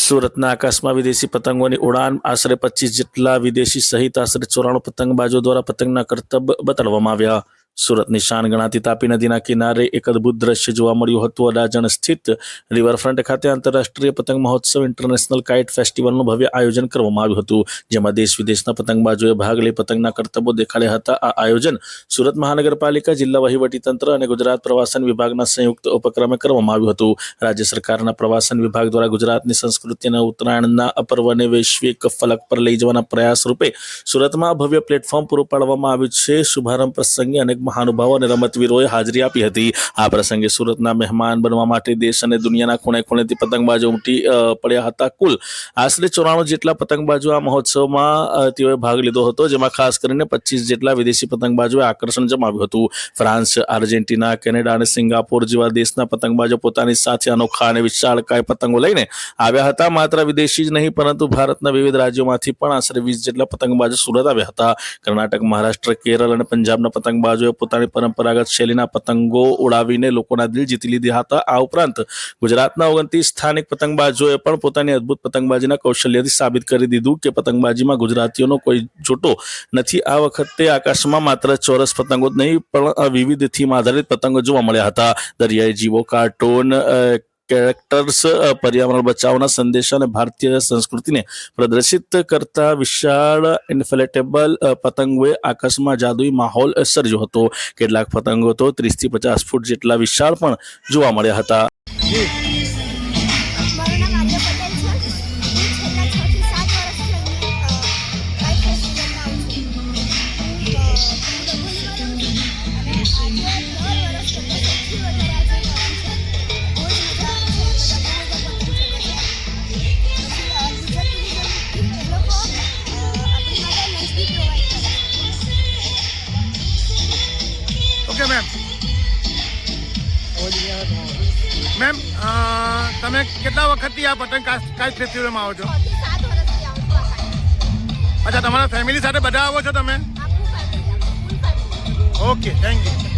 સુરતના આકાશમાં વિદેશી પતંગોની ઉડાન. આશરે 25 જેટલા વિદેશી સહિત આશરે 94 પતંગબાજો દ્વારા પતંગના કરતબ બતાડવામાં આવ્યા. સુરતની શાન ગણાતી તાપી નદીના કિનારે એક અદભુત દ્રશ્ય જોવા મળ્યું હતું. અડાજણ સ્થિત રિવરફ્રન્ટ ખાતે આંતરરાષ્ટ્રીય પતંગ મહોત્સવ ઇન્ટરનેશનલ કાઇટ ફેસ્ટિવલનું ભવ્ય આયોજન કરવામાં આવ્યું હતું, જેમાં દેશ વિદેશના પતંગબાજોએ ભાગ લઈ પતંગના કરતબો દેખાડ્યા હતા. આ આયોજન સુરત મહાનગરપાલિકા, જિલ્લા વહીવટીતંત્ર અને ગુજરાત પ્રવાસન વિભાગના સંયુક્ત ઉપક્રમે કરવામાં આવ્યું હતું. રાજ્ય સરકારના પ્રવાસન વિભાગ દ્વારા ગુજરાતની સંસ્કૃતિ અને ઉત્તરાયણના પર્વને વૈશ્વિક ફલક પર લઈ જવાના પ્રયાસ રૂપે સુરતમાં ભવ્ય પ્લેટફોર્મ પૂરું પાડવામાં આવ્યું છે. શુભારંભ પ્રસંગે અનેક મહાનુભાવો અને રમતવીરોએ હાજરી આપી હતી. આ પ્રસંગે સુરતના મહેમાન બનવા માટે દેશ અને દુનિયાના ખૂણે ખૂણેથી પતંગબાજો ઉમટી પડ્યા હતા. કુલ આશરે 94 જેટલા પતંગબાજો આ મહોત્સવમાં તેઓએ ભાગ લીધો હતો, જેમાં ખાસ કરીને 25 જેટલા વિદેશી પતંગબાજોએ આકર્ષણ જમાવ્યું હતું. ફ્રાન્સ, આર્જેન્ટિના, કેનેડા અને સિંગાપોર જેવા દેશના પતંગબાજો પોતાની સાથે અનોખા અને વિશાળકાય પતંગો લઈને આવ્યા હતા. માત્ર વિદેશી જ નહીં, પરંતુ ભારતના વિવિધ રાજ્યોમાંથી પણ આશરે 20 જેટલા પતંગબાજો સુરત આવ્યા હતા. કર્ણાટક, મહારાષ્ટ્ર, કેરળ અને પંજાબના પતંગબાજોએ પોતાની પરંપરાગત શૈલીના પતંગો ઉડાવીને લોકોના દિલ જીતી લીધા હતા. આ ઉપરાંત ગુજરાતના 29 સ્થાનિક પતંગબાજોએ પણ પોતાની અદભુત પતંગબાજીના કૌશલ્યથી સાબિત કરી દીધું કે પતંગબાજીમાં ગુજરાતીઓનો કોઈ જોટો નથી. આ વખતે આકાશમાં માત્ર ચોરસ પતંગો જ નહીં, પણ વિવિધ થીમ આધારિત પતંગો જોવા મળ્યા હતા. દરિયાઈ જીવો, કાર્ટૂન કેરેક્ટર્સ, પર્યાવરણ બચાવના સંદેશા અને ભારતીય સંસ્કૃતિને પ્રદર્શિત કરતા વિશાળ ઇન્ફ્લેટેબલ પતંગોએ આકાશમાં જાદુઈ માહોલ સર્જ્યો હતો. કેટલાક પતંગો તો 30 થી 50 ફૂટ જેટલા વિશાળ પણ જોવા મળ્યા હતા. મારું નામ આર્ય પટેલ છે. હું છેલ્લા 6 થી 7 વર્ષથી કાઇટ ફેસ્ટિવલમાં આવું છું. હું રંગોલી બનાવું છું અને આજે દર વર્ષ કરતાં સૌથી વધારે આજે નવું છે. બહુ જ મજા આવે છે. બધા બહુ બધા પતંગ ચગે છે. પછી ગુજરાત ટુરિઝમ એ લોકો આપણી માટે લંચ બી પ્રોવાઈડ કરે છે. Okay ma'am. મેમ, તમે કેટલા વખતથી આ પતંગ કાઇટ ફેસ્ટિવલમાં આવો છો? 6 થી 7 વર્ષથી આવું છું આ કાઇટ. અચ્છા, તમારા ફેમિલી સાથે બધા આવો છો તમે? આ full family. Okay, thank you.